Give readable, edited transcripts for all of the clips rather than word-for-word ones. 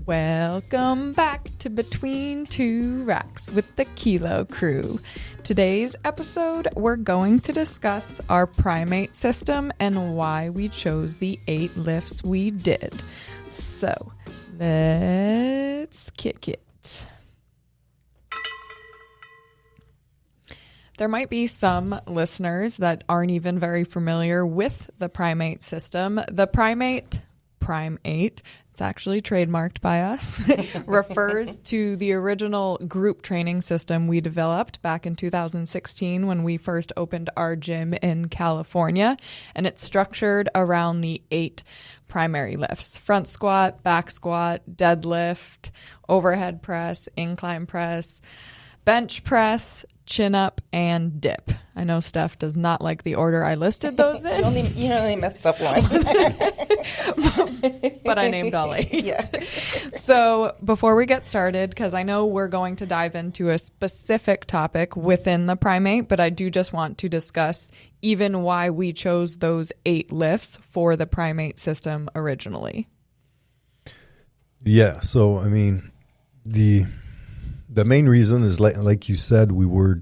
Welcome back to Between Two Racks with the Kilo Crew. Today's episode, we're going to discuss our PRIMEIGHT system and why we chose the 8 lifts we did. So, let's kick it. There might be some listeners that aren't even very familiar with the PRIMEIGHT system. The PRIMEIGHT, it's actually trademarked by us, refers to the original group training system we developed back in 2016 when we first opened our gym in California. And it's structured around the 8 primary lifts: front squat, back squat, deadlift, overhead press, incline press, bench press, chin up, and dip. I know Steph does not like the order I listed those in. You only messed up one. But I named all 8. Yeah. So before we get started, because I know we're going to dive into a specific topic within the PRIMEIGHT, but I do just want to discuss even why we chose those 8 lifts for the PRIMEIGHT system originally. Yeah, so I mean, the main reason is like you said, we were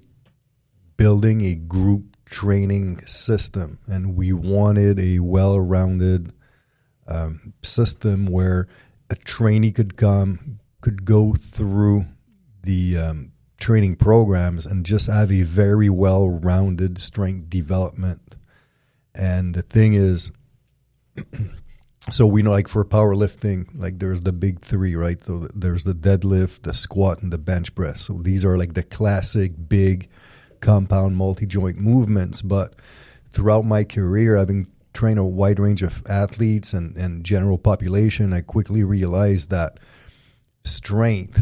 building a group training system, and we wanted a well-rounded system where a trainee could go through the training programs and just have a very well-rounded strength development. And the thing is, so we know, like for powerlifting, like there's the big 3, right? So there's the deadlift, the squat, and the bench press. So these are like the classic big compound multi-joint movements. But throughout my career, having trained a wide range of athletes and general population, I quickly realized that strength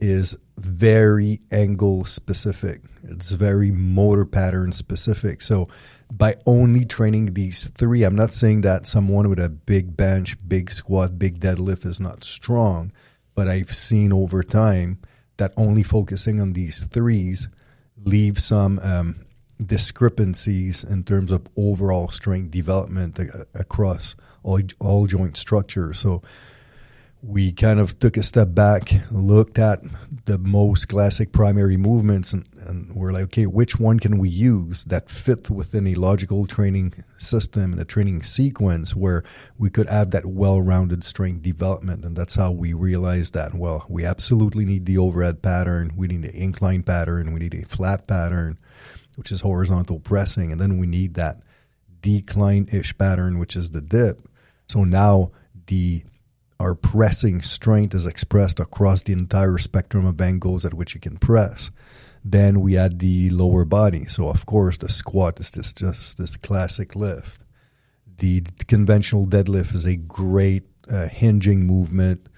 is very angle specific. It's very motor pattern specific. So by only training these 3, I'm not saying that someone with a big bench, big squat, big deadlift is not strong, but I've seen over time that only focusing on these 3s leaves some discrepancies in terms of overall strength development across all joint structures. So we kind of took a step back, looked at the most classic primary movements, and we're like, okay, which one can we use that fit within a logical training system and a training sequence where we could have that well-rounded strength development? And that's how we realized that, well, we absolutely need the overhead pattern, we need an incline pattern, we need a flat pattern, which is horizontal pressing, and then we need that decline-ish pattern, which is the dip. So now our pressing strength is expressed across the entire spectrum of angles at which you can press. Then we add the lower body. So, of course, the squat is just this classic lift. The conventional deadlift is a great hinging movement.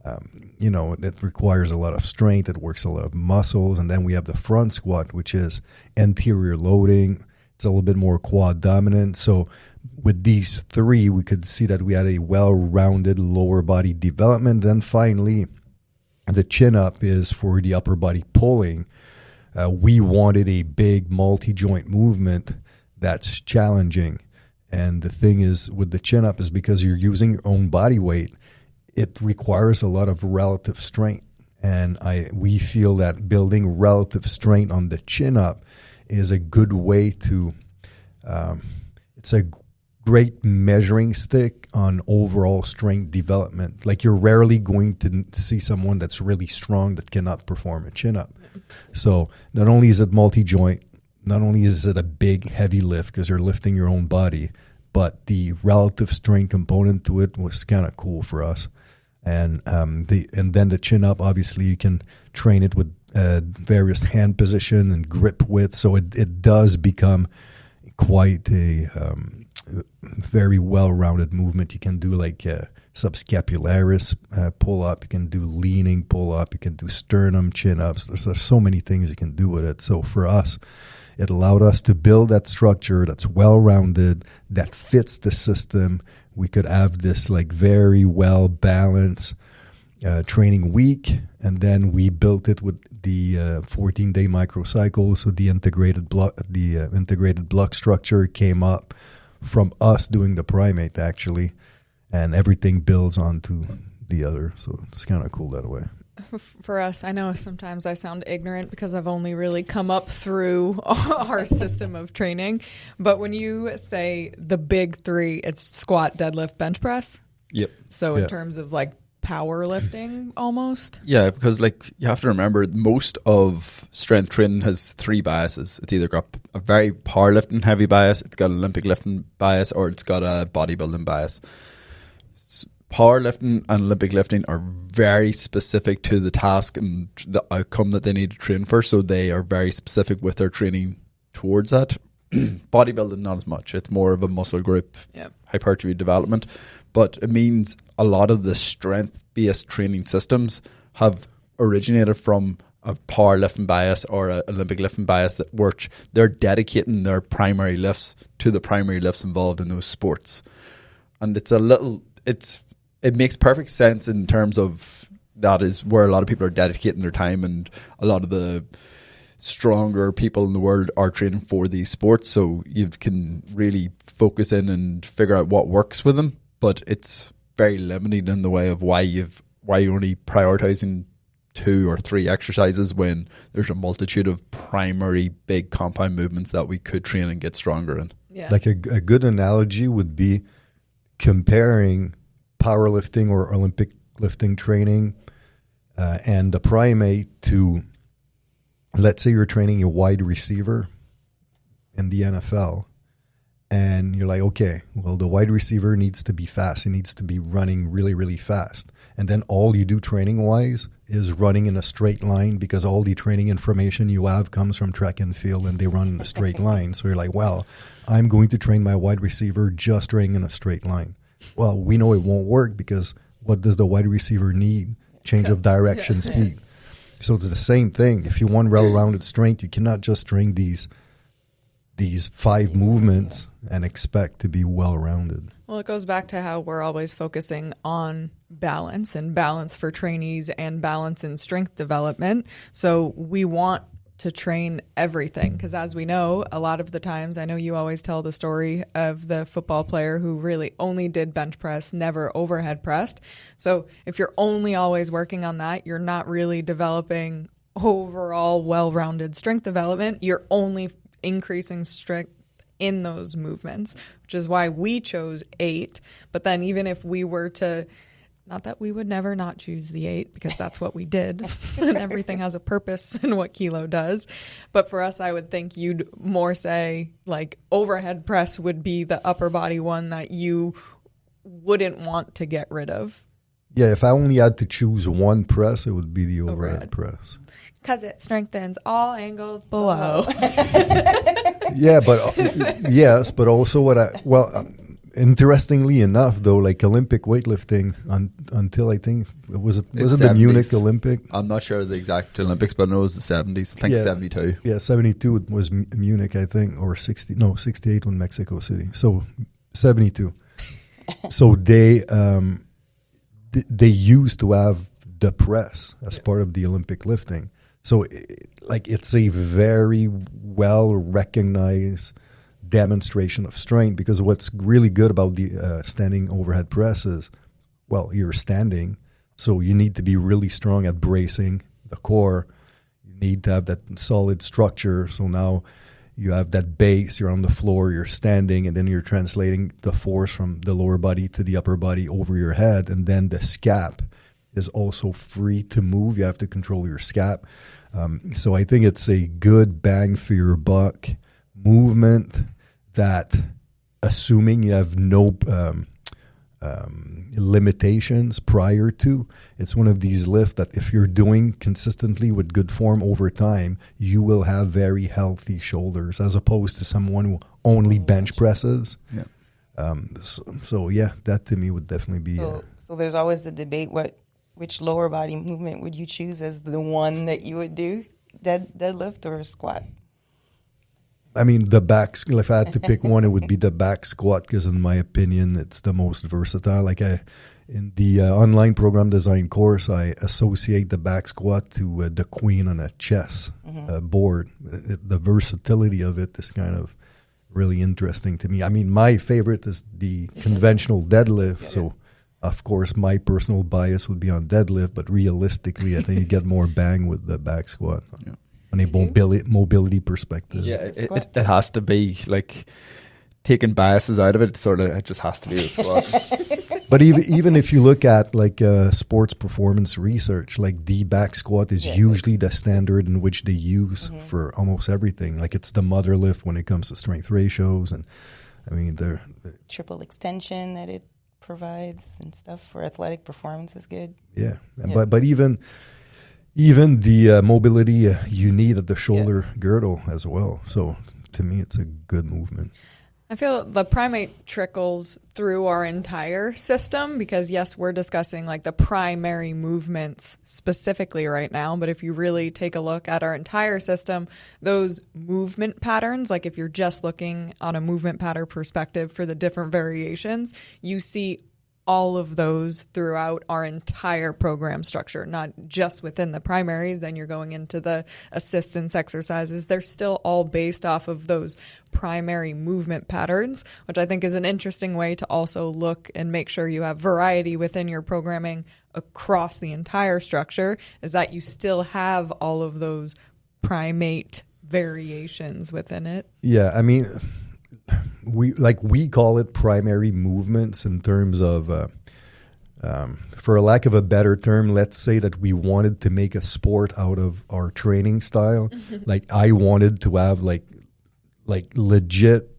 It requires a lot of strength. It works a lot of muscles. And then we have the front squat, which is anterior loading. It's a little bit more quad dominant. So with these 3, we could see that we had a well-rounded lower body development. Then finally, the chin up is for the upper body pulling. We wanted a big multi-joint movement that's challenging. And the thing is with the chin up is because you're using your own body weight, it requires a lot of relative strength. And we feel that building relative strength on the chin up is a good way to, it's a great measuring stick on overall strength development. Like, you're rarely going to see someone that's really strong that cannot perform a chin up. So not only is it multi-joint, not only is it a big heavy lift because you're lifting your own body, but the relative strength component to it was kind of cool for us. And then the chin up, obviously you can train it with various hand position and grip width. So it does become quite a very well-rounded movement. You can do like subscapularis pull-up. You can do leaning pull-up. You can do sternum chin-ups. There's so many things you can do with it. So for us, it allowed us to build that structure that's well-rounded, that fits the system. We could have this like very well-balanced training week, and then we built it with the 14-day microcycle. So the integrated block structure came up from us doing the PRIMEIGHT actually, and everything builds onto the other. So it's kind of cool that way. For us, I know sometimes I sound ignorant because I've only really come up through our system of training. But when you say the big three, it's squat, deadlift, bench press. Yep. So in terms of like powerlifting almost. Yeah, because like you have to remember most of strength training has three biases. It's either got a very powerlifting heavy bias, it's got an Olympic lifting bias, or it's got a bodybuilding bias. Powerlifting and Olympic lifting are very specific to the task and the outcome that they need to train for, so they are very specific with their training towards that. Bodybuilding, not as much. It's more of a muscle group, hypertrophy development. But it means a lot of the strength-based training systems have originated from a powerlifting bias or an Olympic lifting bias that which they're dedicating their primary lifts to the primary lifts involved in those sports. And it makes perfect sense in terms of that is where a lot of people are dedicating their time, and a lot of the stronger people in the world are training for these sports. So you can really focus in and figure out what works with them. But it's very limited in the way of why you're only prioritizing 2 or 3 exercises when there's a multitude of primary big compound movements that we could train and get stronger in. Yeah. Like a good analogy would be comparing powerlifting or Olympic lifting training and the primate to, let's say you're training a wide receiver in the NFL, and you're like, okay, well, the wide receiver needs to be fast. He needs to be running really, really fast. And then all you do training-wise is running in a straight line, because all the training information you have comes from track and field, and they run in a straight line. So you're like, well, I'm going to train my wide receiver just running in a straight line. Well, we know it won't work, because what does the wide receiver need? Change of direction, speed. So it's the same thing. If you want well-rounded strength, you cannot just train these 5 movements and expect to be well-rounded. Well, it goes back to how we're always focusing on balance, and balance for trainees and balance in strength development. So we want to train everything, because as we know, a lot of the times, I know you always tell the story of the football player who really only did bench press, never overhead pressed. So if you're only always working on that, you're not really developing overall well-rounded strength development. You're only increasing strength in those movements, which is why we chose 8. But then even if we were to, not that we would never not choose the 8, because that's what we did, and everything has a purpose in what Kilo does. But for us, I would think you'd more say like overhead press would be the upper body one that you wouldn't want to get rid of. Yeah, if I only had to choose one press, it would be the overhead press. Because it strengthens all angles below. Yeah, but yes, but also interestingly enough, though, like Olympic weightlifting until I think was it the 70s. Munich Olympic? I'm not sure of the exact Olympics, but I know it was the 70s. I think 72. Yeah, 72 was Munich, I think, or 68 in Mexico City. So 72. So they used to have the press as part of the Olympic lifting. So it's a very well recognized demonstration of strength, because what's really good about the standing overhead press is, well, you're standing, so you need to be really strong at bracing the core. You need to have that solid structure. So now you have that base, you're on the floor, you're standing, and then you're translating the force from the lower body to the upper body over your head. And then the scap is also free to move. You have to control your scap. So I think it's a good bang for your buck movement that, assuming you have no limitations prior to, it's one of these lifts that if you're doing consistently with good form over time, you will have very healthy shoulders, as opposed to someone who only bench presses. Yeah. So yeah, that to me would definitely be. So there's always the debate: which lower body movement would you choose as the one that you would do, deadlift or squat? I mean, the back, if I had to pick one, it would be the back squat, because in my opinion, it's the most versatile. Like in the online program design course, I associate the back squat to the queen on a chess board. The versatility of it is kind of really interesting to me. I mean, my favorite is the conventional deadlift. So Of course, my personal bias would be on deadlift, but realistically, I think you get more bang with the back squat on a mobility perspective. Yeah, it has to be like taking biases out of it. It just has to be the squat. But even if you look at like sports performance research, like the back squat is usually the standard in which they use for almost everything. Like it's the mother lift when it comes to strength ratios, and I mean the triple extension that it provides and stuff for athletic performance is good. Yeah. But even the mobility you need at the shoulder girdle as well. So to me, it's a good movement. I feel the Primate trickles through our entire system because, yes, we're discussing like the primary movements specifically right now. But if you really take a look at our entire system, those movement patterns, like if you're just looking on a movement pattern perspective for the different variations, you see all of those throughout our entire program structure, not just within the primaries. Then you're going into the assistance exercises. They're still all based off of those primary movement patterns, which I think is an interesting way to also look and make sure you have variety within your programming across the entire structure, is that you still have all of those primate variations within it. Yeah, I mean, we call it primary movements in terms of, for a lack of a better term, let's say that we wanted to make a sport out of our training style. Like I wanted to have like legit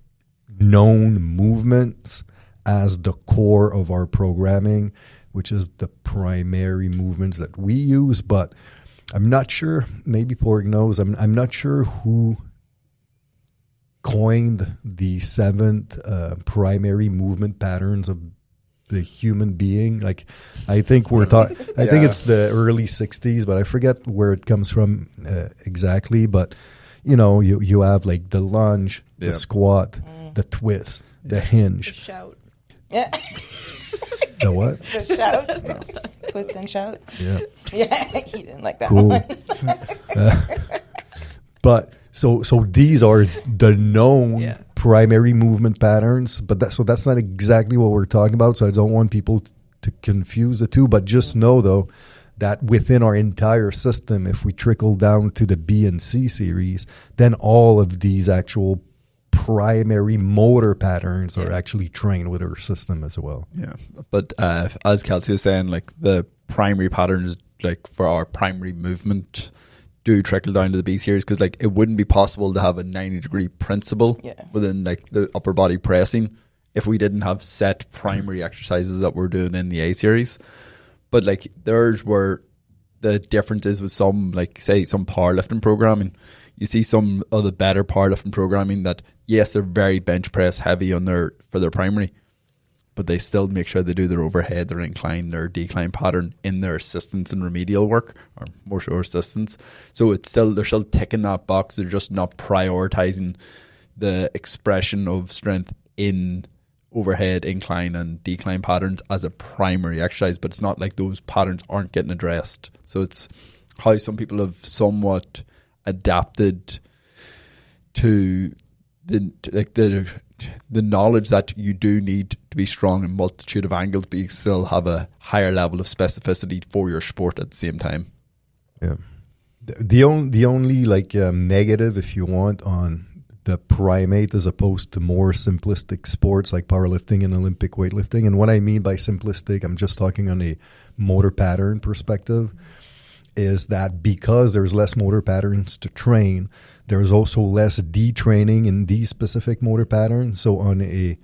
known movements as the core of our programming, which is the primary movements that we use. But I'm not sure, maybe Porg knows, I'm not sure who coined the 7th primary movement patterns of the human being. Like I think I think it's the early 60s, but I forget where it comes from exactly. But you know, you have like the lunge, the squat, the twist, the hinge, The shout. Yeah. The what? The shout. Twist and shout. Yeah. Yeah, he didn't like that Cool. one. But so these are the known primary movement patterns, but that's not exactly what we're talking about. So I don't want people to confuse the two. But just know though that within our entire system, if we trickle down to the B and C series, then all of these actual primary motor patterns are actually trained with our system as well. Yeah, but as Kelsey was saying, like the primary patterns, like for our primary movement, do trickle down to the B series, because like it wouldn't be possible to have a 90-degree principle within like the upper body pressing if we didn't have set primary exercises that we're doing in the A series. But like there's where the difference is with some, like say some powerlifting programming. You see some of the better powerlifting programming that yes, they're very bench press heavy for their primary, but they still make sure they do their overhead, their incline, their decline pattern in their assistance and remedial work, or more so assistance. So they're still ticking that box. They're just not prioritizing the expression of strength in overhead, incline, and decline patterns as a primary exercise. But it's not like those patterns aren't getting addressed. So it's how some people have somewhat adapted to the knowledge that you do need to be strong in multitude of angles, but you still have a higher level of specificity for your sport at the same time. Yeah. The only like negative, if you want, on the primate as opposed to more simplistic sports like powerlifting and Olympic weightlifting. And what I mean by simplistic, I'm just talking on a motor pattern perspective, is that because there's less motor patterns to train, there's also less detraining in these specific motor patterns. So on a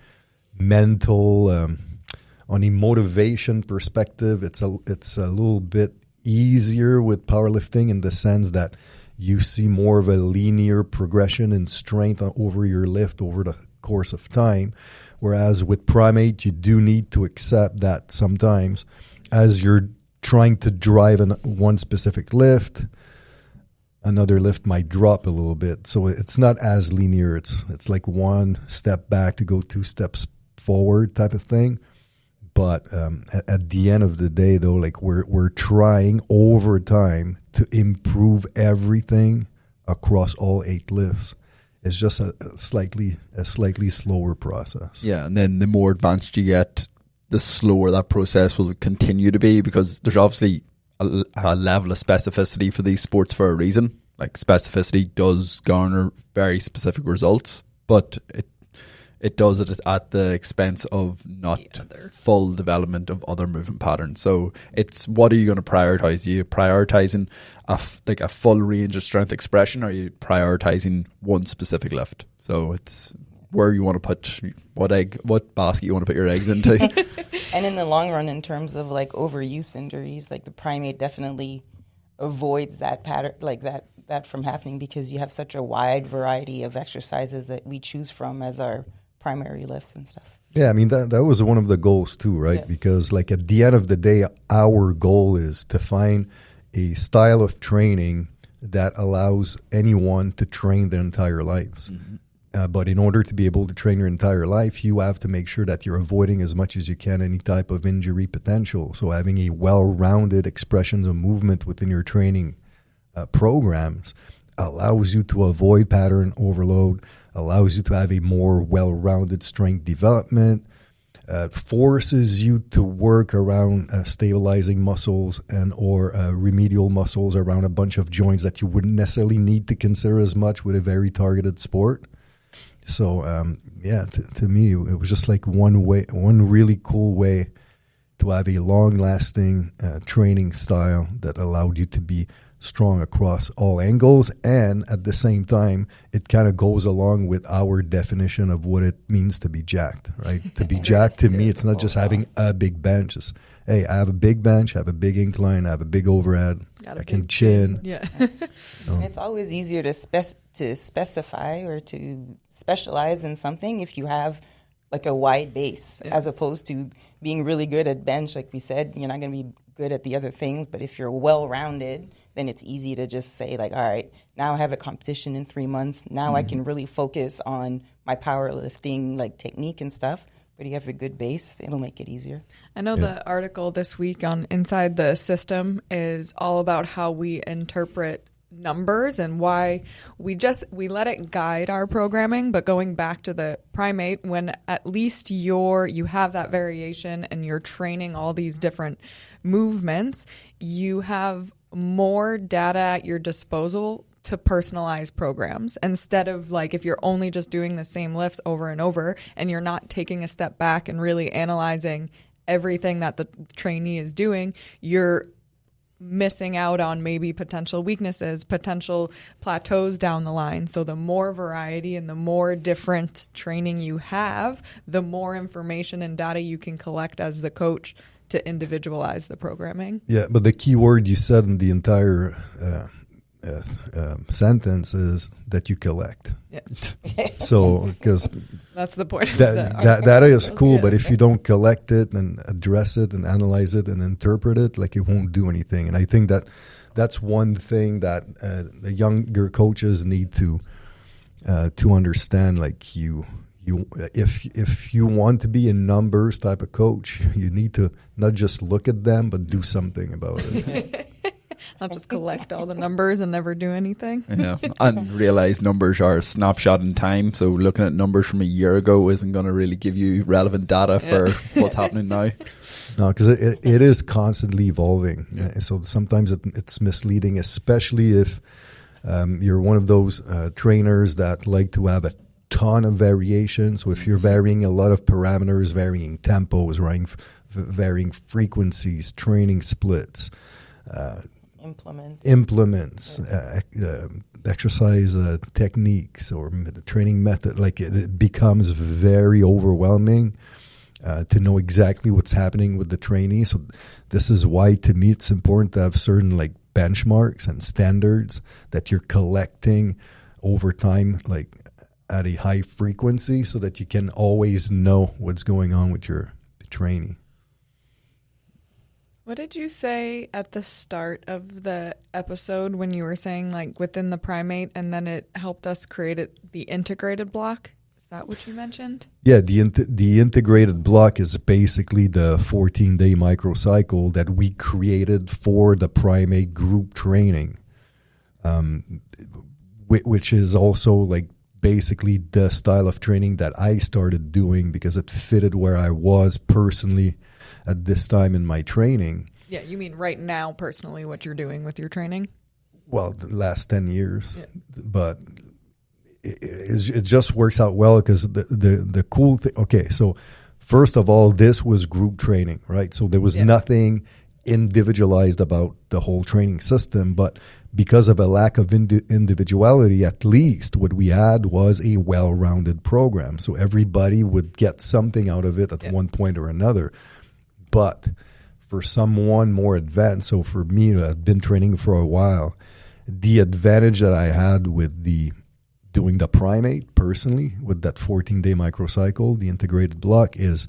mental, on a motivation perspective, it's a little bit easier with powerlifting in the sense that you see more of a linear progression in strength over your lift over the course of time. Whereas with primate, you do need to accept that sometimes as you're trying to drive one specific lift, another lift might drop a little bit. So it's not as linear. It's like one step back to go 2 steps forward type of thing. But at the end of the day, though, like we're trying over time to improve everything across all 8 lifts. It's just a slightly slower process. Yeah, and then the more advanced you get, the slower that process will continue to be, because there's obviously a level of specificity for these sports for a reason. Like, specificity does garner very specific results, but it does it at the expense of not full development of other movement patterns. So it's, what are you going to prioritize? Are you prioritizing a full range of strength expression, or are you prioritizing one specific lift? So it's where you want to put what basket you want to put your eggs into. And in the long run, in terms of like overuse injuries, like the Primate definitely avoids that pattern, like that from happening, because you have such a wide variety of exercises that we choose from as our primary lifts and stuff. Yeah, I mean, that was one of the goals too, right? Yeah. Because like at the end of the day, our goal is to find a style of training that allows anyone to train their entire lives. But in order to be able to train your entire life, you have to make sure that you're avoiding as much as you can any type of injury potential. So having a well-rounded expressions of movement within your training programs allows you to avoid pattern overload, allows you to have a more well-rounded strength development, forces you to work around stabilizing muscles and or remedial muscles around a bunch of joints that you wouldn't necessarily need to consider as much with a very targeted sport. So, to me, it was just like one really cool way to have a long-lasting training style that allowed you to be strong across all angles, and at the same time, it kind of goes along with our definition of what it means to be jacked, right? To be jacked, to me, it's not just having a big bench. It's, hey, I have a big bench, I have a big incline, I have a big overhead, I can chin. Yeah. And it's always easier to specify or to specialize in something if you have like a wide base, as opposed to being really good at bench. Like we said, you're not going to be good at the other things, but if you're well-rounded, then it's easy to just say like, all right, now I have a competition in 3 months. Now I can really focus on my powerlifting like technique and stuff. But you have a good base, it'll make it easier. I know the article this week on Inside the System is all about how we interpret numbers and why we let it guide our programming. But going back to the Primate, when at least you have that variation and you're training all these different movements, you have more data at your disposal to personalize programs, instead of like if you're only just doing the same lifts over and over and you're not taking a step back and really analyzing everything that the trainee is doing, you're missing out on maybe potential weaknesses, potential plateaus down the line. So the more variety and the more different training you have, the more information and data you can collect as the coach to individualize the programming. Yeah, but the key word you said in the entire sentence is that you collect. Yeah. So, because that's the point. That is cool, but if you don't collect it and address it and analyze it and interpret it, like, it won't do anything. And I think that's one thing that the younger coaches need to understand. Like, if you want to be a numbers type of coach, you need to not just look at them, but do something about it. Not just collect all the numbers and never do anything. Yeah, and realize numbers are a snapshot in time. So looking at numbers from a year ago isn't going to really give you relevant data for what's happening now. No, because it is constantly evolving. So sometimes it's misleading, especially if you're one of those trainers that like to have a ton of variation. So if you're varying a lot of parameters, varying tempos, varying frequencies, training splits, implements, exercise techniques, or the training method, like it becomes very overwhelming to know exactly what's happening with the trainee. So this is why, to me, it's important to have certain like benchmarks and standards that you're collecting over time, like at a high frequency, so that you can always know what's going on with your trainee. What did you say at the start of the episode when you were saying like within the Primate, and then it helped us create the integrated block? Is that what you mentioned? Yeah, the integrated block is basically the 14-day microcycle that we created for the Primate group training, which is also like basically the style of training that I started doing because it fitted where I was personally at this time in my training. Yeah, you mean right now, personally, what you're doing with your training? Well, the last 10 years. Yeah. But it just works out well because the cool thing, okay, so first of all, this was group training, right? So there was nothing individualized about the whole training system, but because of a lack of individuality, at least what we had was a well-rounded program. So everybody would get something out of it at one point or another. But for someone more advanced, so for me, I've been training for a while, the advantage that I had with doing the PRIMEIGHT personally, with that 14-day microcycle, the integrated block, is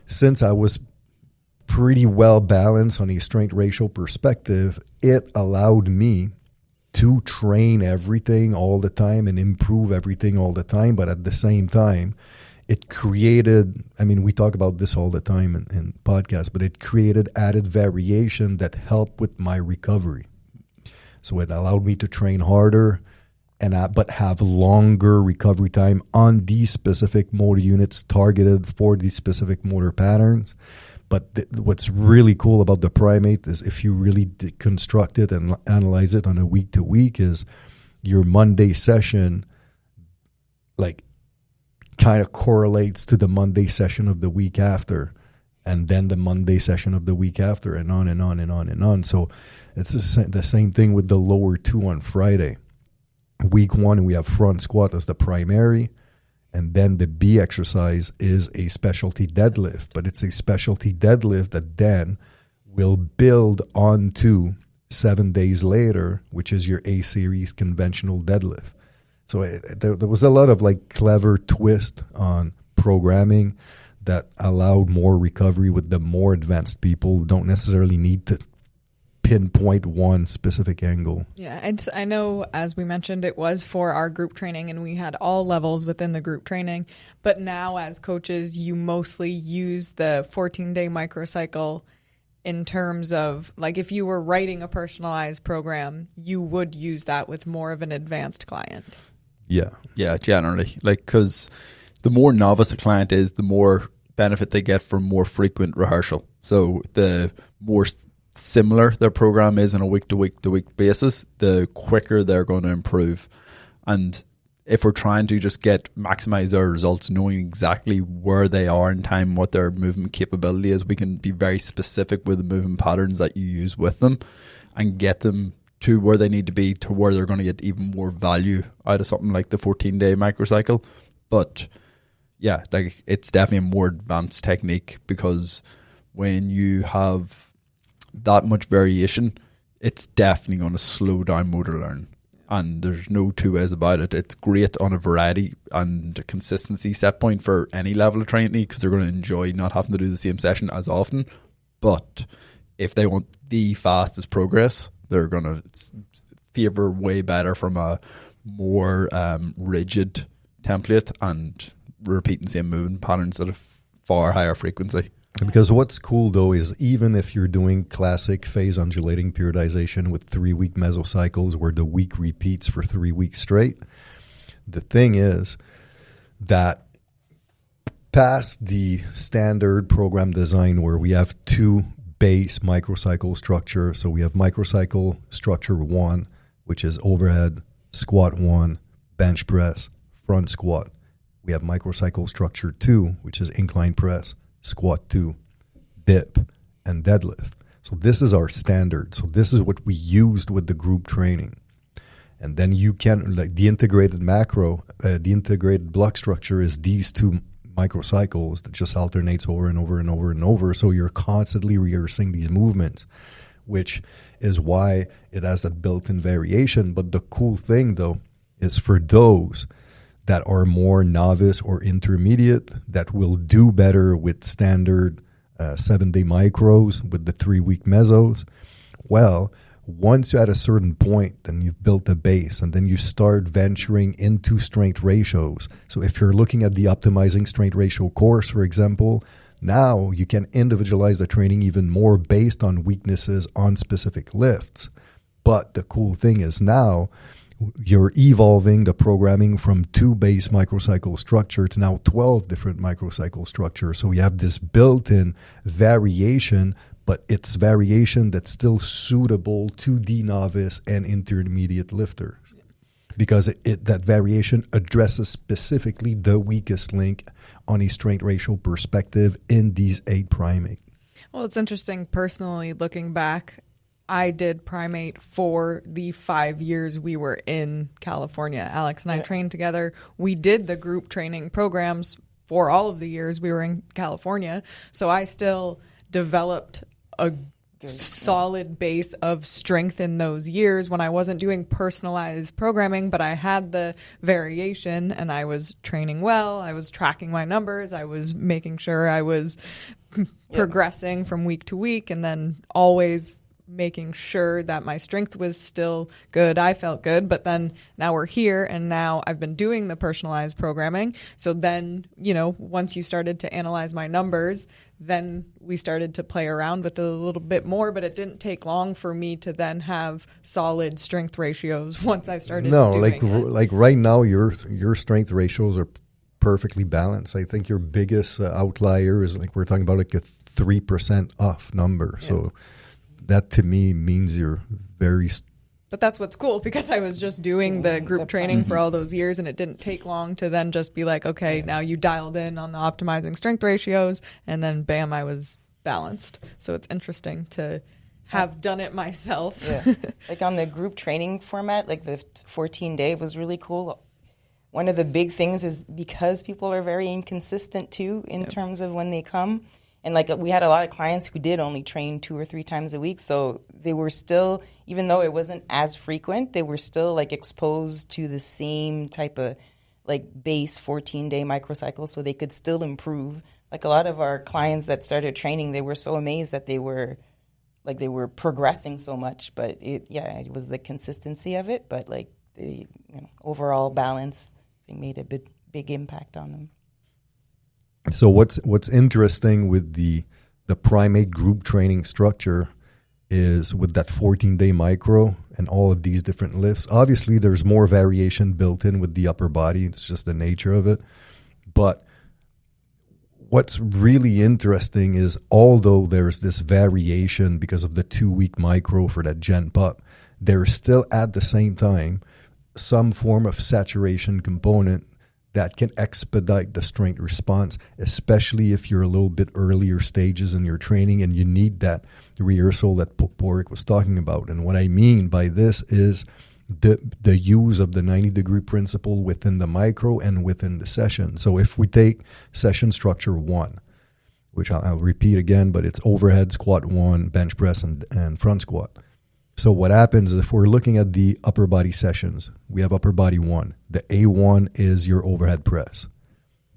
since I was pretty well balanced on a strength ratio perspective, it allowed me to train everything all the time and improve everything all the time. But at the same time, it created, I mean, we talk about this all the time in podcasts, but it created added variation that helped with my recovery. So it allowed me to train harder, but have longer recovery time on these specific motor units targeted for these specific motor patterns. But what's really cool about the PRIMEIGHT is if you really deconstruct it and analyze it on a week-to-week is your Monday session, like, kind of correlates to the Monday session of the week after, and then the Monday session of the week after, and on and on and on and on. So it's the same thing with the lower two on Friday. Week one, we have front squat as the primary, and then the B exercise is a specialty deadlift, but it's a specialty deadlift that then will build onto 7 days later, which is your A series conventional deadlift. So there was a lot of like clever twist on programming that allowed more recovery with the more advanced people who don't necessarily need to pinpoint one specific angle. Yeah, and I know, as we mentioned, it was for our group training, and we had all levels within the group training. But now, as coaches, you mostly use the 14-day microcycle in terms of, like, if you were writing a personalized program, you would use that with more of an advanced client. Yeah, generally. Like, because the more novice a client is, the more benefit they get from more frequent rehearsal. So the more similar their program is on a week-to-week basis, the quicker they're going to improve. And if we're trying to just maximize our results, knowing exactly where they are in time, what their movement capability is, we can be very specific with the movement patterns that you use with them and get them to where they need to be, to where they're going to get even more value out of something like the 14-day microcycle. But yeah, like, it's definitely a more advanced technique, because when you have that much variation, it's definitely going to slow down motor learn, and there's no two ways about it. It's great on a variety and a consistency set point for any level of training, because they're going to enjoy not having to do the same session as often. But if they want the fastest progress, they're going to favor way better from a more rigid template and repeating the same movement patterns at a far higher frequency. Because what's cool, though, is even if you're doing classic phase undulating periodization with 3-week mesocycles where the week repeats for 3 weeks straight, the thing is that past the standard program design where we have two base microcycle structure, so we have microcycle structure 1, which is overhead, squat 1, bench press, front squat. We have microcycle structure 2, which is incline press, squat 2, dip, and deadlift. So this is our standard. So this is what we used with the group training. And then you can, like, the integrated the integrated block structure is these two microcycles that just alternates over and over and over and over. So you're constantly rehearsing these movements, which is why it has that built-in variation. But the cool thing, though, is for those that are more novice or intermediate that will do better with standard 7-day micros with the 3-week mesos. Well, once you're at a certain point, then you've built a base, and then you start venturing into strength ratios. So if you're looking at the optimizing strength ratio course, for example, now you can individualize the training even more based on weaknesses on specific lifts. But the cool thing is now you're evolving the programming from 2 base microcycle structure to now 12 different microcycle structures. So you have this built-in variation, but it's variation that's still suitable to the novice and intermediate lifter, because that variation addresses specifically the weakest link on a strength ratio perspective in these 8 primate. Well, it's interesting personally looking back. I did PRIMEIGHT for the 5 years we were in California. Alex and I trained together. We did the group training programs for all of the years we were in California. So I still developed a solid base of strength in those years when I wasn't doing personalized programming, but I had the variation and I was training well. I was tracking my numbers. I was making sure I was progressing from week to week, and then always making sure that my strength was still good. I felt good, but then now we're here and now I've been doing the personalized programming. So then, once you started to analyze my numbers, then we started to play around with it a little bit more, but it didn't take long for me to then have solid strength ratios once I started doing it. Like right now, your strength ratios are perfectly balanced. I think your biggest outlier is we're talking about a 3% off number. Yeah. So that to me means you're very... But that's what's cool, because I was just doing the group training for all those years, and it didn't take long to then just be like, okay, now you dialed in on the optimizing strength ratios, and then bam, I was balanced. So it's interesting to have done it myself. Yeah. Like on the group training format, like the 14-day was really cool. One of the big things is because people are very inconsistent too in terms of when they come. And we had a lot of clients who did only train 2 or 3 times a week. So they were still, even though it wasn't as frequent, they were still exposed to the same type of base 14-day microcycle, so they could still improve. A lot of our clients that started training, they were so amazed that they were progressing so much. But it was the consistency of it. But the overall balance, they made a big impact on them. So what's interesting with the PRIMEIGHT group training structure is with that 14-day micro and all of these different lifts. Obviously, there's more variation built in with the upper body. It's just the nature of it. But what's really interesting is, although there's this variation because of the 2-week micro for that gent up, there's still at the same time some form of saturation component that can expedite the strength response, especially if you're a little bit earlier stages in your training and you need that rehearsal that Porrick was talking about. And what I mean by this is the use of the 90-degree principle within the micro and within the session. So if we take session structure 1, which I'll repeat again, but it's overhead squat 1, bench press, and front squat. So what happens is, if we're looking at the upper body sessions, we have upper body 1. The A1 is your overhead press.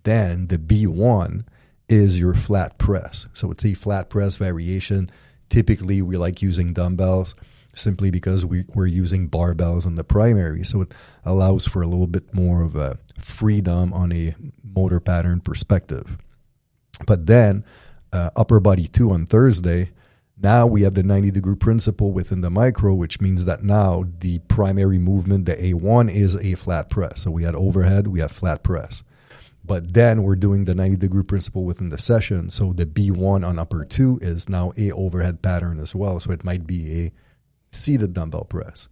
Then the B1 is your flat press. So it's a flat press variation. Typically, we like using dumbbells simply because we're using barbells in the primary. So it allows for a little bit more of a freedom on a motor pattern perspective. But then upper body 2 on Thursday, now we have the 90-degree principle within the micro, which means that now the primary movement, the A1, is a flat press. So we had overhead, we have flat press. But then we're doing the 90-degree principle within the session. So the B1 on upper 2 is now a overhead pattern as well. So it might be a seated dumbbell press.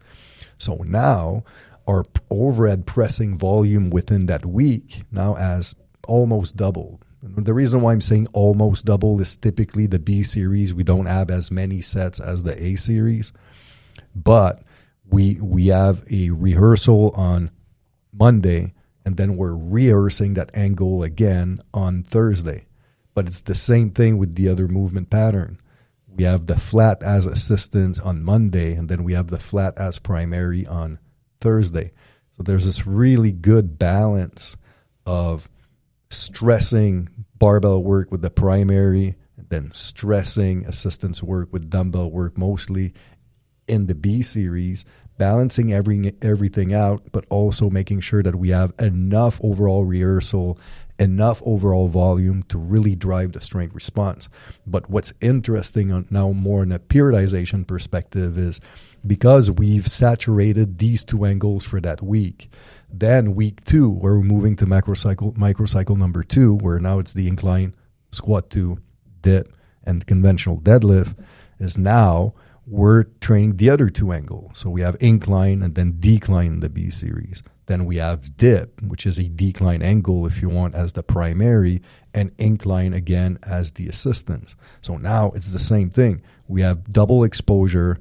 So now our overhead pressing volume within that week now has almost doubled. The reason why I'm saying almost double is typically the B series, we don't have as many sets as the A series, but we have a rehearsal on Monday, and then we're rehearsing that angle again on Thursday. But it's the same thing with the other movement pattern. We have the flat as assistance on Monday, and then we have the flat as primary on Thursday. So there's this really good balance of stressing barbell work with the primary, and then stressing assistance work with dumbbell work mostly in the B series, balancing everything out, but also making sure that we have enough overall rehearsal enough overall volume to really drive the strength response. But what's interesting now more in a periodization perspective is because we've saturated these two angles for that week, then week 2, where we're moving to microcycle number 2, where now it's the incline, squat 2, dip, and conventional deadlift, is now we're training the other two angles. So we have incline and then decline in the B series. Then we have dip, which is a decline angle, if you want, as the primary, and incline again as the assistance. So now it's the same thing. We have double exposure,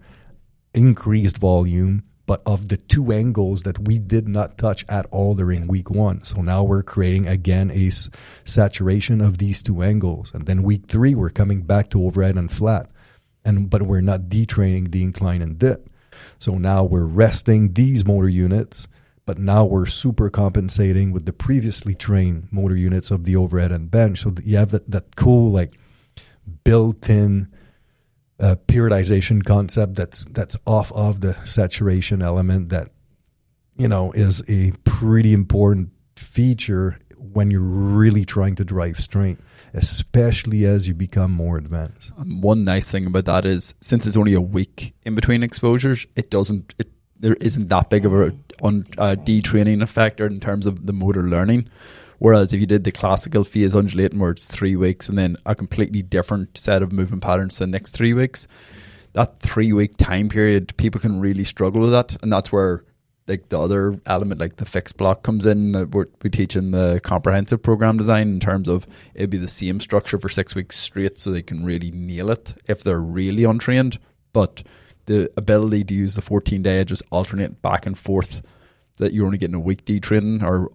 increased volume, but of the two angles that we did not touch at all during week 1. So now we're creating again a saturation of these two angles. And then week 3, we're coming back to overhead and flat. But we're not detraining the incline and dip. So now we're resting these motor units, but now we're super compensating with the previously trained motor units of the overhead and bench. So that you have that cool like built-in periodization concept that's off of the saturation element that, you know, is a pretty important feature when you're really trying to drive strength, especially as you become more advanced. One nice thing about that is, since it's only a week in between exposures, there isn't that big of a detraining effect in terms of the motor learning. Whereas if you did the classical phase undulating where it's 3 weeks and then a completely different set of movement patterns the next 3 weeks, that 3 week time period, people can really struggle with that. And that's where like the other element, like the fixed block, comes in. We teach in the comprehensive program design in terms of it'd be the same structure for 6 weeks straight, so they can really nail it if they're really untrained. But the ability to use the 14-day, just alternate back and forth, that you're only getting a week detraining or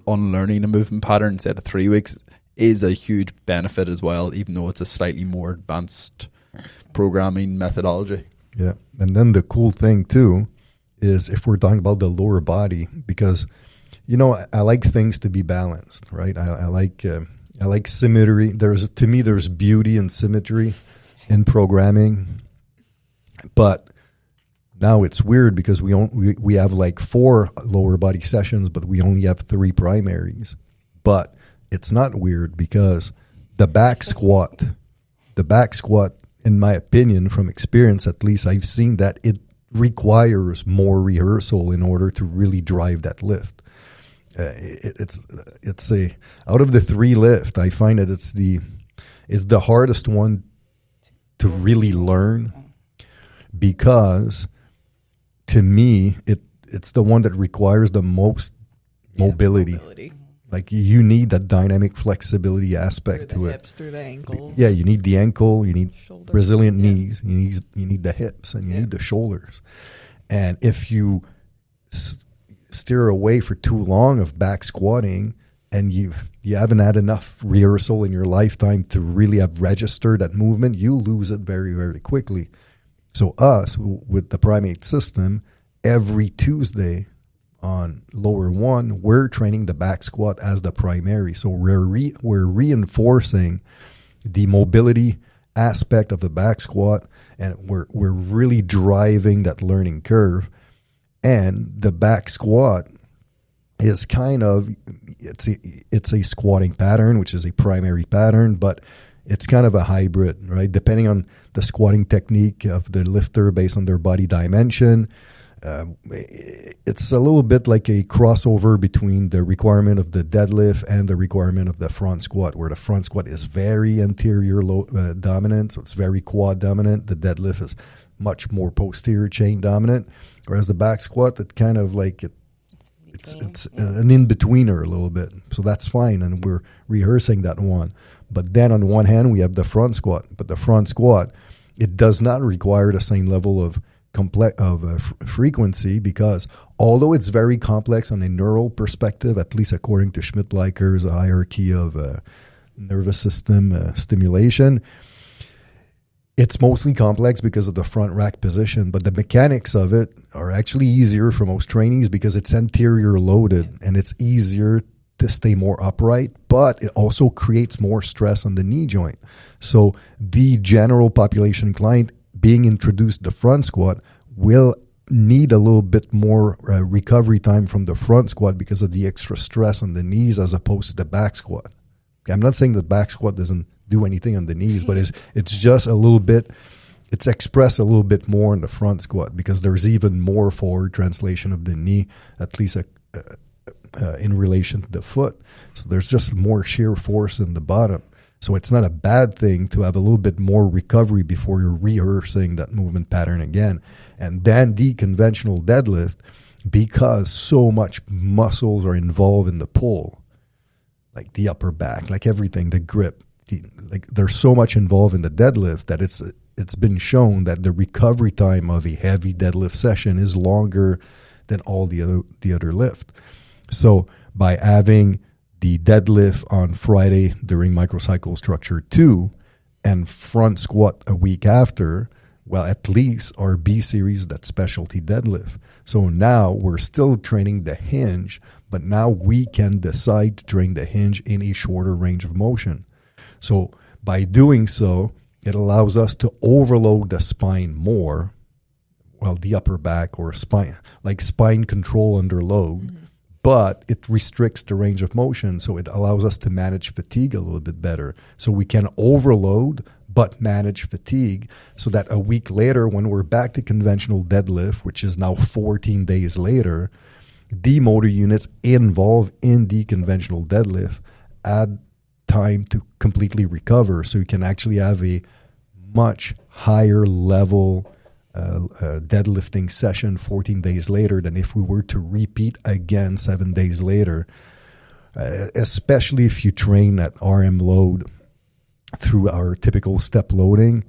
unlearning a movement pattern instead of 3 weeks, is a huge benefit as well, even though it's a slightly more advanced programming methodology. Yeah, and then the cool thing too is if we're talking about the lower body, because, you know, I like things to be balanced, right? I like symmetry. To me, there's beauty and symmetry in programming, but now it's weird because we have like 4 lower body sessions, but we only have 3 primaries. But it's not weird because the back squat, in my opinion, from experience at least, I've seen that it requires more rehearsal in order to really drive that lift. It's out of the 3 lift, I find that it's the hardest one to really learn, because to me it's the one that requires the most mobility. Like, you need that dynamic flexibility aspect to it. Hips, through the ankles. Yeah, you need the ankle, you need Shoulder. resilient knees, you need the hips, and you need the shoulders. And if you steer away for too long of back squatting, and you haven't had enough rehearsal in your lifetime to really have registered that movement, you lose it very, very quickly. So us, with the PRIMEIGHT system, every Tuesday on lower 1, we're training the back squat as the primary. So we're reinforcing the mobility aspect of the back squat, and we're really driving that learning curve. And the back squat is kind of, it's a squatting pattern, which is a primary pattern, but it's kind of a hybrid, right? Depending on the squatting technique of the lifter based on their body dimension, it's a little bit like a crossover between the requirement of the deadlift and the requirement of the front squat, where the front squat is very anterior dominant, so it's very quad dominant. The deadlift is much more posterior chain dominant, whereas the back squat, it kind of like it's an in-betweener a little bit. So that's fine, and we're rehearsing that one. But then on one hand, we have the front squat. But the front squat, it does not require the same level of frequency, because although it's very complex on a neural perspective, at least according to Schmidt-Bleicher's hierarchy of nervous system stimulation, it's mostly complex because of the front rack position. But the mechanics of it are actually easier for most trainees because it's anterior loaded and it's easier to stay more upright, but it also creates more stress on the knee joint. So the general population client being introduced to front squat will need a little bit more recovery time from the front squat because of the extra stress on the knees as opposed to the back squat. Okay, I'm not saying that back squat doesn't do anything on the knees, but it's just a little bit, it's expressed a little bit more in the front squat because there's even more forward translation of the knee, at least in relation to the foot. So there's just more shear force in the bottom. So it's not a bad thing to have a little bit more recovery before you're rehearsing that movement pattern again. And then the conventional deadlift, because so much muscles are involved in the pull, like the upper back, like everything, the grip, like there's so much involved in the deadlift that it's been shown that the recovery time of a heavy deadlift session is longer than all the other lift. So by having the deadlift on Friday during microcycle structure 2 and front squat a week after, well, at least our B series, that specialty deadlift. So now we're still training the hinge, but now we can decide to train the hinge in a shorter range of motion. So by doing so, it allows us to overload the spine more, well, the upper back or spine, like spine control under load. But it restricts the range of motion, so it allows us to manage fatigue a little bit better. So we can overload but manage fatigue so that a week later, when we're back to conventional deadlift, which is now 14 days later, the motor units involved in the conventional deadlift add time to completely recover. So you can actually have a much higher level deadlifting session 14 days later than if we were to repeat again 7 days later, especially if you train at RM load through our typical step loading.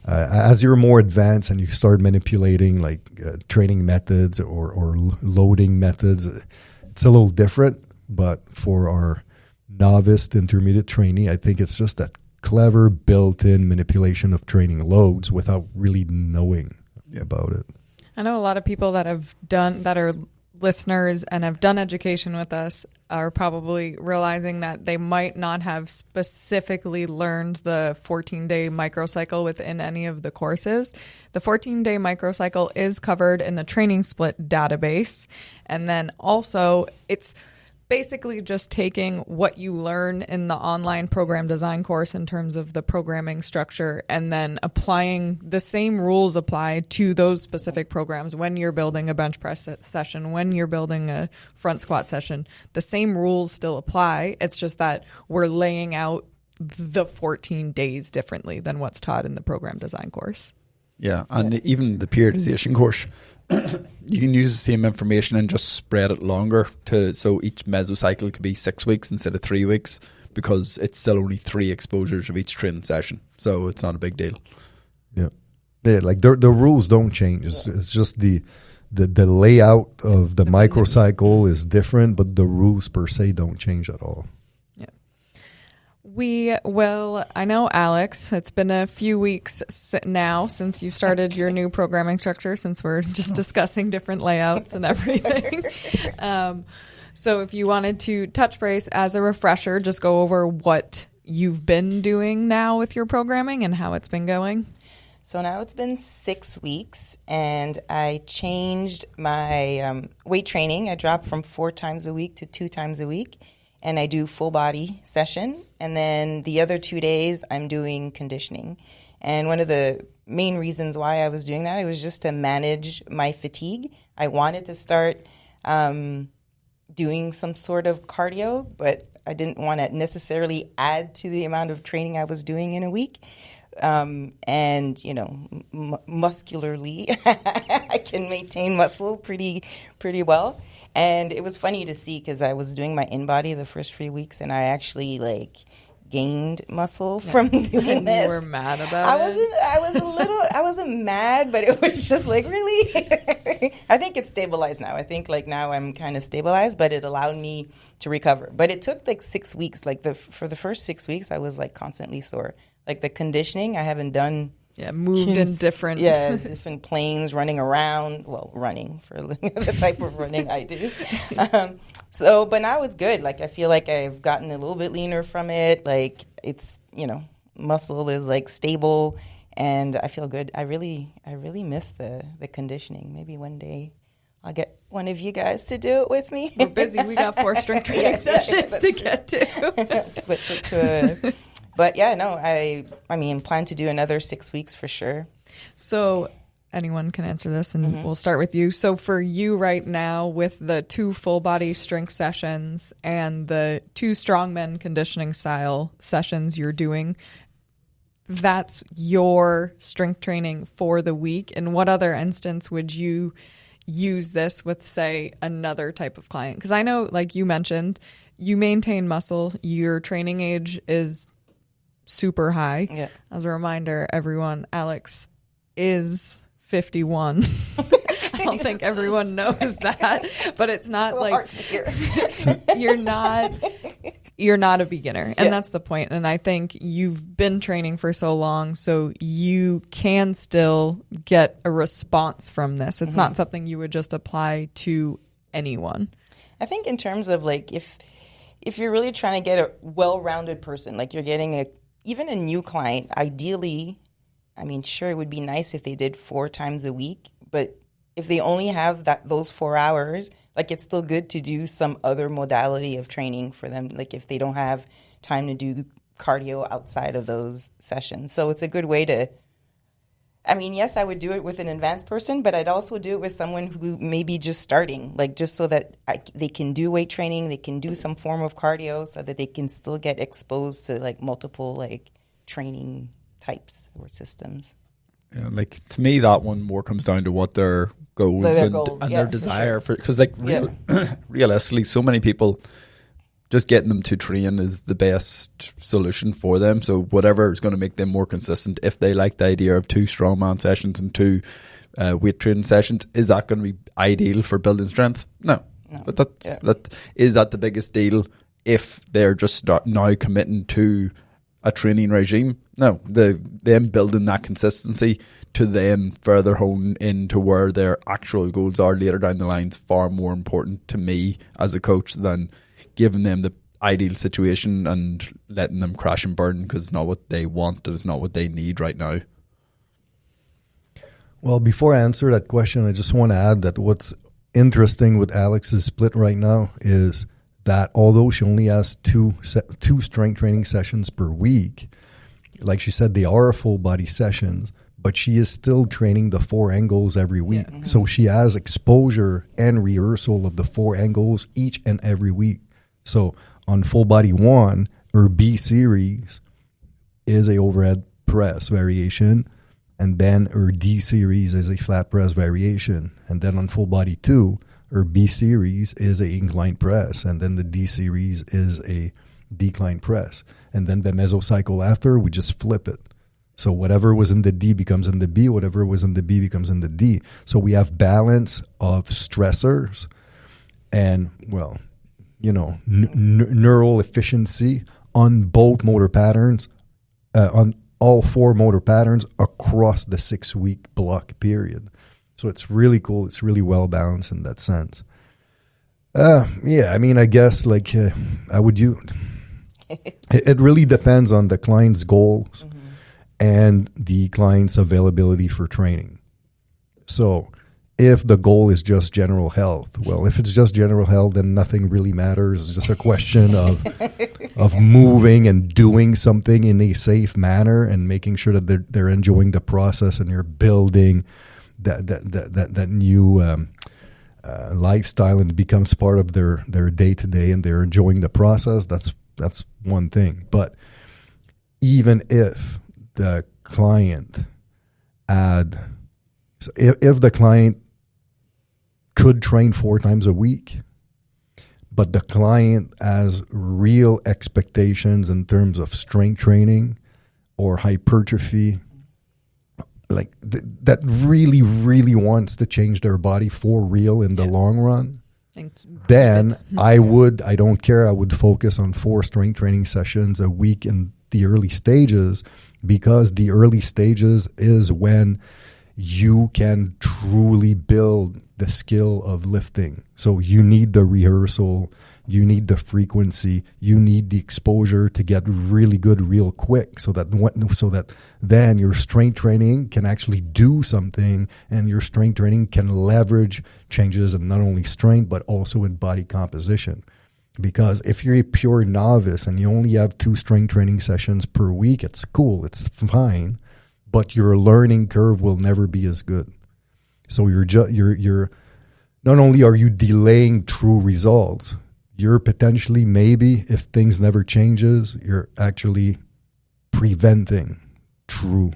As you're more advanced and you start manipulating like training methods or loading methods, it's a little different. But for our novice to intermediate trainee, I think it's just that clever built-in manipulation of training loads without really knowing about it. I know a lot of people that are listeners and have done education with us are probably realizing that they might not have specifically learned the 14-day microcycle within any of the courses. The 14-day microcycle is covered in the Training Split database. And then also it's basically just taking what you learn in the online program design course in terms of the programming structure and then applying the same rules apply to those specific programs when you're building a bench press session, when you're building a front squat session. The same rules still apply. It's just that we're laying out the 14 days differently than what's taught in the program design course. Yeah, and even the periodization course, you can use the same information and just spread it longer so each mesocycle could be 6 weeks instead of 3 weeks because it's still only 3 exposures of each training session. So it's not a big deal. Yeah, like the rules don't change. It's just the layout of the microcycle is different, but the rules per se don't change at all. I know, Alex, it's been a few weeks now since you started your new programming structure, since we're just discussing different layouts and everything. So if you wanted to touch base as a refresher, just go over what you've been doing now with your programming and how it's been going. So now it's been 6 weeks, and I changed my weight training. I dropped from 4 times a week to 2 times a week. And I do full body session. And then the other 2 days, I'm doing conditioning. And one of the main reasons why I was doing that, it was just to manage my fatigue. I wanted to start doing some sort of cardio, but I didn't want to necessarily add to the amount of training I was doing in a week. And, you know, muscularly, I can maintain muscle pretty well. And it was funny to see because I was doing my in-body the first 3 weeks, and I actually, like, gained muscle from doing this. You were mad about it? I wasn't mad, but it was just like, really? I think it's stabilized now. I think, like, now I'm kind of stabilized, but it allowed me to recover. But it took, like, 6 weeks. Like, for the first 6 weeks, I was, like, constantly sore. Like, the conditioning, I haven't done. Yeah, moved in different. Yeah, different planes, running around. Well, running for the type of running I do. But now it's good. Like, I feel like I've gotten a little bit leaner from it. Like, it's, you know, muscle is, like, stable. and I feel good. I really miss the conditioning. Maybe one day I'll get one of you guys to do it with me. We're busy. We got 4 strength training sessions to get to. Switch it to but yeah, no, I mean, plan to do another 6 weeks for sure. So anyone can answer this, and we'll start with you. So for you right now, with the 2 full body strength sessions and the 2 strongman conditioning style sessions you're doing, that's your strength training for the week. In what other instance would you use this with, say, another type of client? Because I know, like you mentioned, you maintain muscle. Your training age is super high. Yeah. As a reminder, everyone, Alex is 51. I don't think everyone knows that, but it's not So like hard to hear. you're not a beginner, and Yeah. that's the point. And I think you've been training for so long, so you can still get a response from this. It's not something you would just apply to anyone. I think in terms of like if you're really trying to get a well-rounded person, like you're getting even a new client, ideally, I mean, sure, it would be nice if they did 4 times a week, but if they only have those 4 hours, like it's still good to do some other modality of training for them, like if they don't have time to do cardio outside of those sessions. So it's a good way to, I mean, yes, I would do it with an advanced person, but I'd also do it with someone who may be just starting, like just so that they can do weight training, they can do some form of cardio so that they can still get exposed to like multiple like training types or systems. Yeah, like to me, that one more comes down to what their goals and yeah, their desire for. Because like realistically, so many people, just getting them to train is the best solution for them. So whatever is going to make them more consistent. If they like the idea of 2 strongman sessions and 2 weight training sessions, is that going to be ideal for building strength? No. But that is that the biggest deal if they're just now committing to a training regime? No, them building that consistency to then further hone into where their actual goals are later down the line is far more important to me as a coach than giving them the ideal situation and letting them crash and burn because it's not what they want and it's not what they need right now. Well, before I answer that question, I just want to add that what's interesting with Alex's split right now is that although she only has two strength training sessions per week, like she said, they are full body sessions, but she is still training the 4 angles every week. Yeah. So she has exposure and rehearsal of the 4 angles each and every week. So on full body 1, her B series is a overhead press variation, and then her D series is a flat press variation. And then on full body 2, her B series is a incline press, and then the D series is a decline press. And then the mesocycle after, we just flip it. So whatever was in the D becomes in the B, whatever was in the B becomes in the D. So we have balance of stressors and, well, you know, neural efficiency on both motor patterns, on all 4 motor patterns across the 6-week block period. So it's really cool. It's really well balanced in that sense. Yeah, I mean, I guess like I would use it really depends on the client's goals and the client's availability for training. So if the goal is just general health, well, if it's just general health, then nothing really matters. It's just a question of moving and doing something in a safe manner and making sure that they're enjoying the process and you're building that new lifestyle and it becomes part of their day-to-day and they're enjoying the process. That's one thing. But even if the client if the client could train 4 times a week, but the client has real expectations in terms of strength training or hypertrophy, like that really, really wants to change their body for real in the long run, then I don't care. I would focus on 4 strength training sessions a week in the early stages, because the early stages is when you can truly build the skill of lifting. So you need the rehearsal, You need the frequency. You need the exposure to get really good real quick, so that then your strength training can actually do something, and your strength training can leverage changes in not only strength but also in body composition. Because if you're a pure novice and you only have 2 strength training sessions per week, it's cool, it's fine, but your learning curve will never be as good. So you're not only are you delaying true results, you're potentially, maybe if things never changes, you're actually preventing true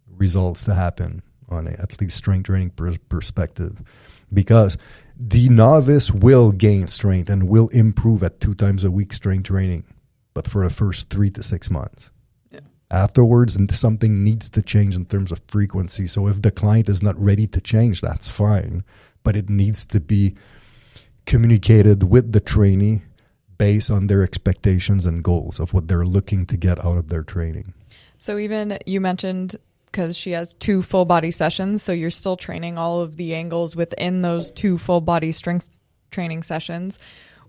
results to happen on at least strength training perspective. Because the novice will gain strength and will improve at 2 times a week strength training, but for the first 3 to 6 months. Yeah. Afterwards, something needs to change in terms of frequency. So if the client is not ready to change, that's fine, but it needs to be communicated with the trainee based on their expectations and goals of what they're looking to get out of their training. So even you mentioned, because she has 2 full body sessions, so you're still training all of the angles within those 2 full body strength training sessions.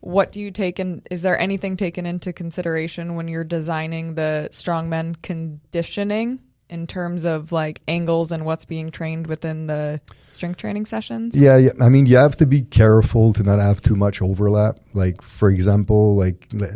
What do you take in? Is there anything taken into consideration when you're designing the strongman conditioning in terms of like angles and what's being trained within the strength training sessions? Yeah. I mean, you have to be careful to not have too much overlap. Like, for example,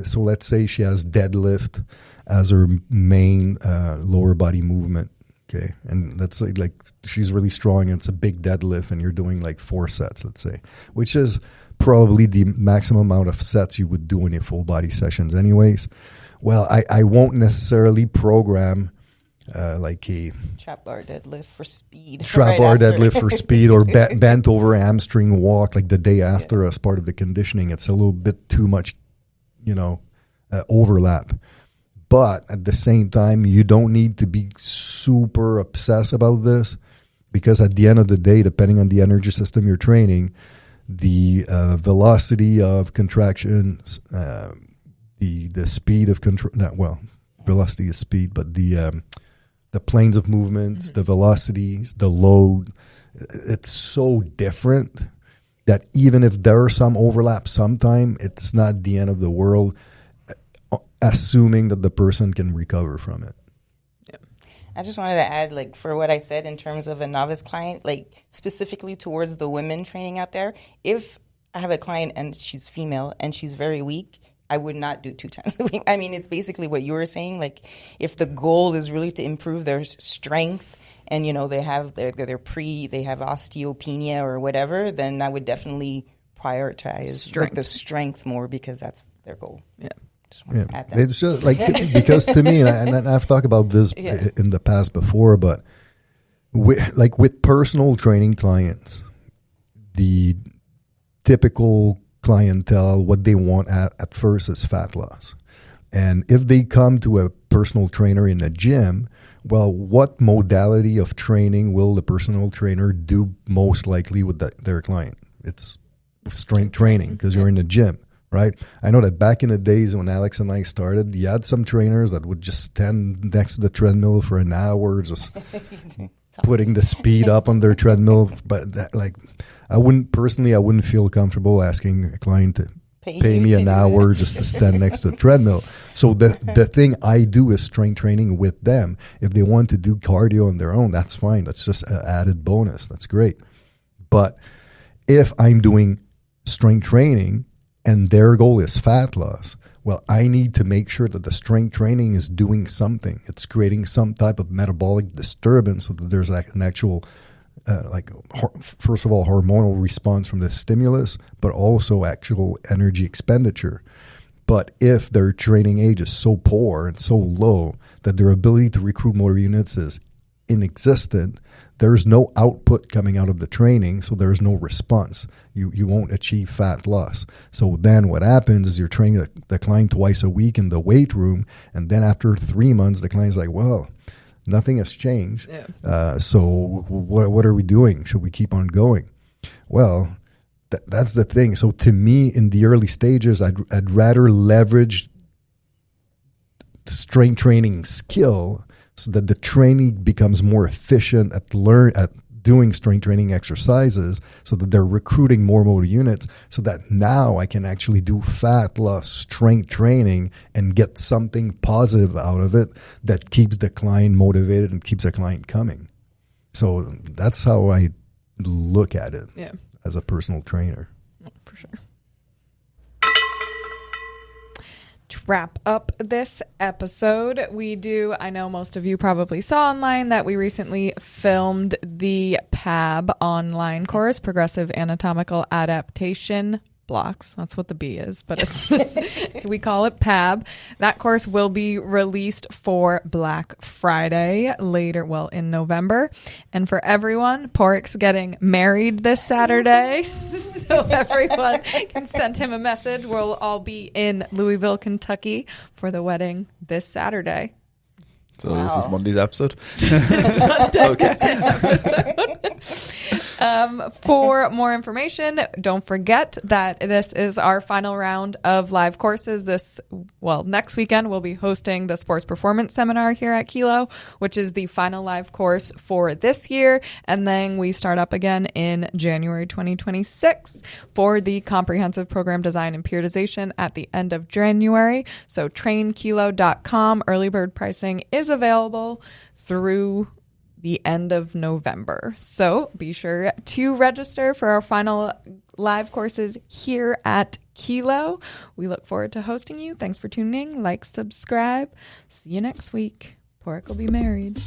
so let's say she has deadlift as her main lower body movement. Okay, and let's say like she's really strong and it's a big deadlift and you're doing like 4 sets, let's say, which is probably the maximum amount of sets you would do in your full body sessions anyways. Well, I won't necessarily program like a trap bar deadlift for speed. Trap bar deadlift for speed, or bent over hamstring walk like the day after as part of the conditioning. It's a little bit too much, overlap. But at the same time, you don't need to be super obsessed about this, because at the end of the day, depending on the energy system you're training, the velocity of contractions, the speed of velocity is speed, but the planes of movements, the velocities, the load, it's so different that even if there are some overlap sometime, it's not the end of the world, assuming that the person can recover from it. Yeah. I just wanted to add, like, for what I said in terms of a novice client, like specifically towards the women training out there, if I have a client and she's female and she's very weak, I would not do 2 times a week. I mean, it's basically what you were saying. Like, if the goal is really to improve their strength and, they have they have osteopenia or whatever, then I would definitely prioritize the strength more, because that's their goal. Yeah. It's just like, because to me, and I've talked about this in the past before, but with personal training clients, the typical clientele, what they want at first is fat loss. And if they come to a personal trainer in a gym, well, what modality of training will the personal trainer do most likely with their client? It's strength training, because you're in a gym. Right? I know that back in the days when Alex and I started, you had some trainers that would just stand next to the treadmill for an hour, just putting the speed up on their treadmill. But I wouldn't feel comfortable asking a client to pay me an hour just to stand next to a treadmill. So the thing I do is strength training with them. If they want to do cardio on their own, that's fine. That's just an added bonus. That's great. But if I'm doing strength training and their goal is fat loss, well, I need to make sure that the strength training is doing something. It's creating some type of metabolic disturbance, so that there's an actual, first of all, hormonal response from the stimulus, but also actual energy expenditure. But if their training age is so poor and so low that their ability to recruit motor units is inexistent, there's no output coming out of the training, so there's no response. You won't achieve fat loss. So then what happens is you're training the client twice a week in the weight room, and then after 3 months, the client's like, well, nothing has changed. Yeah. So what are we doing? Should we keep on going? Well, that's the thing. So to me, in the early stages, I'd rather leverage strength training skill so that the trainee becomes more efficient at doing strength training exercises so that they're recruiting more motor units so that now I can actually do fat loss strength training and get something positive out of it that keeps the client motivated and keeps the client coming. So that's how I look at it as a personal trainer. For sure. To wrap up this episode, I know most of you probably saw online that we recently filmed the PAB online course, Progressive Anatomical Adaptation Blocks. That's what the B is, but it's just, we call it PAB. That course will be released for Black Friday in November. And for everyone, Porik's getting married this Saturday. So everyone can send him a message. We'll all be in Louisville, Kentucky for the wedding this Saturday. So This is Monday's episode. For more information, don't forget that this is our final round of live courses. Next weekend we'll be hosting the Sports Performance Seminar here at Kilo, which is the final live course for this year. And then we start up again in January 2026 for the Comprehensive Program Design and Periodization at the end of January. So trainkilo.com. Early bird pricing is available through the end of November. So be sure to register for our final live courses here at Kilo. We look forward to hosting you. Thanks for tuning in. Like, subscribe. See you next week. Porik will be married.